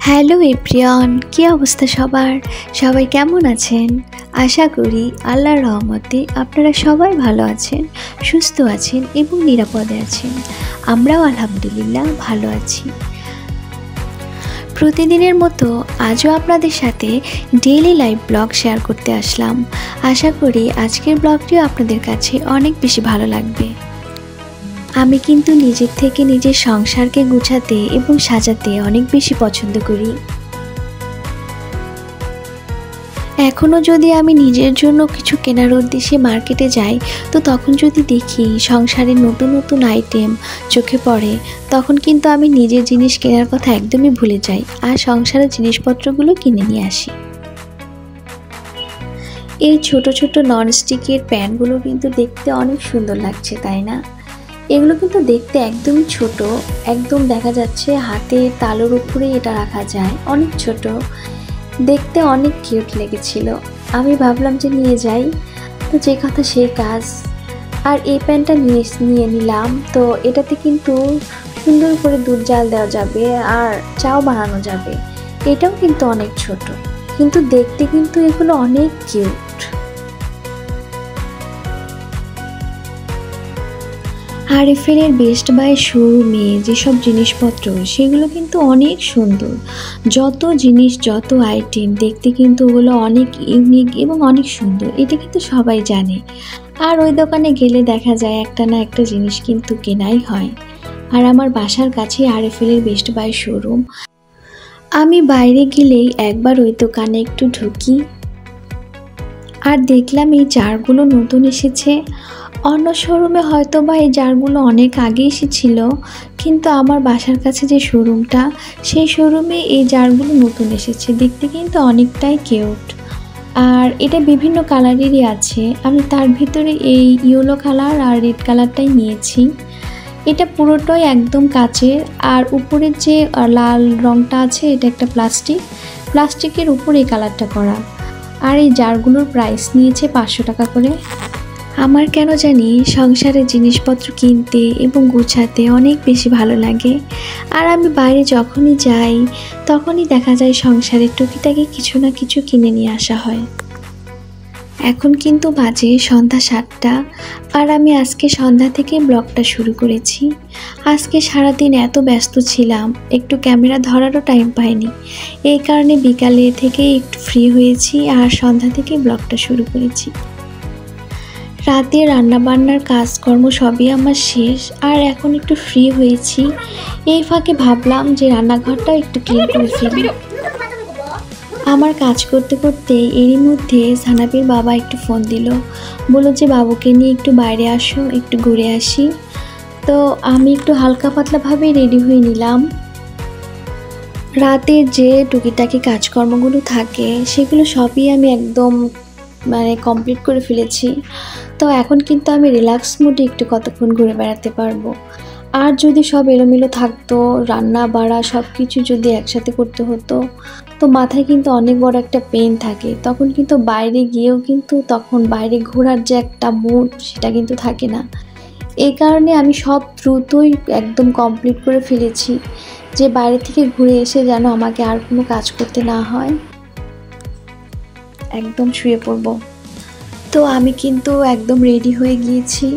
Hello everyone, কী অবস্থা সবার? সবাই কেমন আছেন? আশা করি আল্লাহর রহমতে আপনারা সবাই ভালো আছেন, সুস্থ আছেন এবং নিরাপদে আছেন। আমরাও আলহামদুলিল্লাহ ভালো আছি। প্রতিদিনের মতো আজও আপনাদের সাথে ডেইলি লাইফ ব্লগ শেয়ার করতে আসলাম। আশা করি আজকের ব্লগটিও আপনাদের কাছে অনেক বেশি ভালো লাগবে। আমি কিন্তু নিজের থেকে নিজের সংসারকে গুছাতে এবং সাজাতে অনেক বেশি পছন্দ করি। এখনও যদি আমি নিজের জন্য কিছু কেনার উদ্দেশ্যে মার্কেটে যাই, তো তখন যদি দেখি সংসারের নতুন নতুন আইটেম চোখে পড়ে, তখন কিন্তু আমি নিজের জিনিস কেনার কথা একদমই ভুলে যাই আর সংসারের জিনিসপত্রগুলো কিনে নিয়ে আসি। এই ছোট ছোট ননস্টিকের প্যানগুলো কিন্তু দেখতে অনেক সুন্দর লাগছে, তাই না? এগুলো কিন্তু দেখতে একদমই ছোট, একদম দেখা যাচ্ছে হাতের তালুর উপরে এটা রাখা যায়, অনেক ছোট, দেখতে অনেক কিউট লেগেছিল। আমি ভাবলাম যে নিয়ে যাই, তো যে কথা সেই কাজ। আর এই প্যানটা নিয়ে নিলাম। তো এটাতে কিন্তু সুন্দর করে দুধ জাল দেওয়া যাবে আর চাও বানানো যাবে। এটাও কিন্তু অনেক ছোট, কিন্তু দেখতে কিন্তু এগুলো অনেক কিউট। আরএফএলের বেস্ট বাই শোরুমে যেসব জিনিসপত্র সেগুলো কিন্তু অনেক সুন্দর। যত জিনিস, যত আইটেম, দেখতে কিন্তু ওগুলো অনেক ইউনিক এবং অনেক সুন্দর, এটা কিন্তু সবাই জানে। আর ওই দোকানে গেলে দেখা যায় একটা না একটা জিনিস কিন্তু কেনাই হয়। আর আমার বাসার কাছে আরএফএলের বেস্ট বাই শোরুম। আমি বাইরে গেলেই একবার ওই দোকানে একটু ঢুকি আর দেখলাম এই জারগুলো নতুন এসেছে। অন্য শোরুমে হয়তো বা এই জারগুলো অনেক আগে এসেছিল, কিন্তু আমার বাসার কাছে যে শোরুমটা, সেই শোরুমে এই জারগুলো নতুন এসেছে। দেখতে কিন্তু অনেকটাই কিউট, আর এটা বিভিন্ন কালারেরই আছে। আমি তার ভিতরে এই ইয়েলো কালার আর রেড কালারটাই নিয়েছি। এটা পুরোটাই একদম কাচের, আর উপরের যে লাল রঙটা আছে এটা একটা প্লাস্টিকের উপরে এই কালারটা করা। আর এই জারগুলোর প্রাইস নিয়েছে 500 টাকা করে। আমার কেন জানি সংসারের জিনিসপত্র কিনতে এবং গোছাতে অনেক বেশি ভালো লাগে। আর আমি বাইরে যখনই যাই তখনই দেখা যায় সংসারের টুকিটাকি কিছু না কিছু কিনে নিয়ে আসা হয়। এখন কিন্তু বাজে সন্ধ্যা 7টা, আর আমি আজকে সন্ধ্যা থেকে ব্লগটা শুরু করেছি। আজকে সারাদিন এত ব্যস্ত ছিলাম, একটু ক্যামেরা ধরারও টাইম পাইনি। এই কারণে বিকালে থেকে একটু ফ্রি হয়েছি আর সন্ধ্যা থেকে ব্লগটা শুরু করেছি। রাতে রান্নাবান্নার কাজকর্ম সবই আমার শেষ, আর এখন একটু ফ্রি হয়েছি। এই ফাঁকে ভাবলাম যে রান্নাঘরটাও একটু ক্লিন করে ফেলি। আমার কাজ করতে করতে এরই মধ্যে সানাপির বাবা একটু ফোন দিল, বলল যে বাবুকে নিয়ে একটু বাইরে আসো, একটু ঘুরে আসি। তো আমি একটু হালকা পাতলাভাবে রেডি হয়ে নিলাম। রাতের যে টুকিটাকি কাজকর্মগুলো থাকে সেগুলো সবই আমি একদম কমপ্লিট করে ফেলেছি। তো এখন কিন্তু আমি রিল্যাক্স মুডে একটু কতক্ষণ ঘুরে বেড়াতে পারবো। আর যদি সব এলোমেলো থাকতো, রান্না বাড়া সব কিছু যদি একসাথে করতে হতো, তো মাথায় কিন্তু অনেক বড় একটা পেন থাকে। তখন কিন্তু বাইরে গিয়েও কিন্তু তখন বাইরে ঘোরার যে একটা মুড, সেটা কিন্তু থাকে না। এই কারণে আমি সব দ্রুতই একদম কমপ্লিট করে ফেলেছি, যে বাইরে থেকে ঘুরে এসে যেন আমাকে আর কোনো কাজ করতে না হয়, একদম শুয়ে পড়ব। তো আমি কিন্তু একদম রেডি হয়ে গিয়েছি,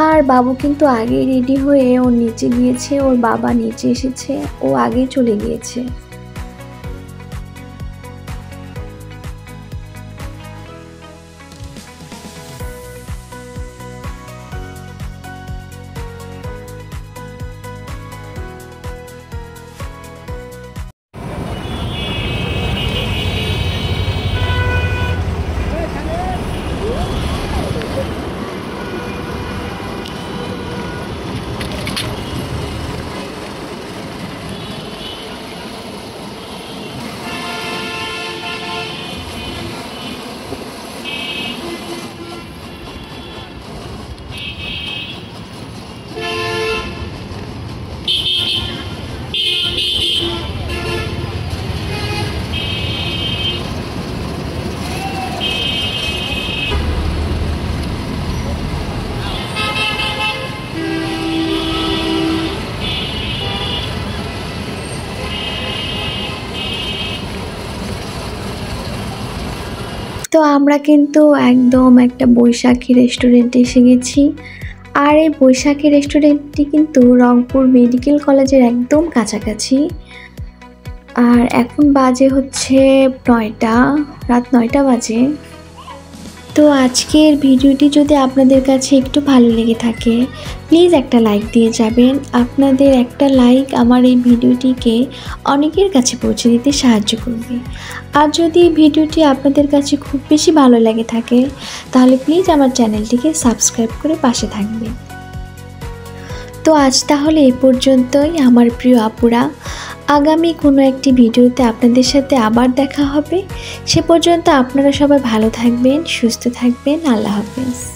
আর বাবু কিন্তু আগে রেডি হয়ে ওর নিচে গিয়েছে, ওর বাবা নিচে এসেছে, ও আগে চলে গিয়েছে। তো আমরা কিন্তু একদম একটা বৈশাখী রেস্টুরেন্টে এসে গেছি। আর এই বৈশাখী রেস্টুরেন্টটি কিন্তু রংপুর মেডিকেল কলেজের একদম কাছাকাছি। আর এখন বাজে হচ্ছে ৯টা, রাত ৯টা বাজে। তো আজকের ভিডিওটি যদি আপনাদের কাছে একটু ভালো লেগে থাকে, প্লিজ একটা লাইক দিয়ে যাবেন। আপনাদের একটা লাইক আমার এই ভিডিওটিকে অনেকের কাছে পৌঁছে দিতে সাহায্য করবে। আর যদি ভিডিওটি আপনাদের কাছে খুব বেশি ভালো লেগে থাকে, তাহলে প্লিজ আমার চ্যানেলটিকে সাবস্ক্রাইব করে পাশে থাকবেন। তো আজ তাহলে এ পর্যন্তই আমার প্রিয় আপুরা। আগামী কোনো একটি ভিডিওতে আপনাদের সাথে আবার দেখা হবে। সে পর্যন্ত আপনারা সবাই ভালো থাকবেন, সুস্থ থাকবেন। আল্লাহ হাফেজ।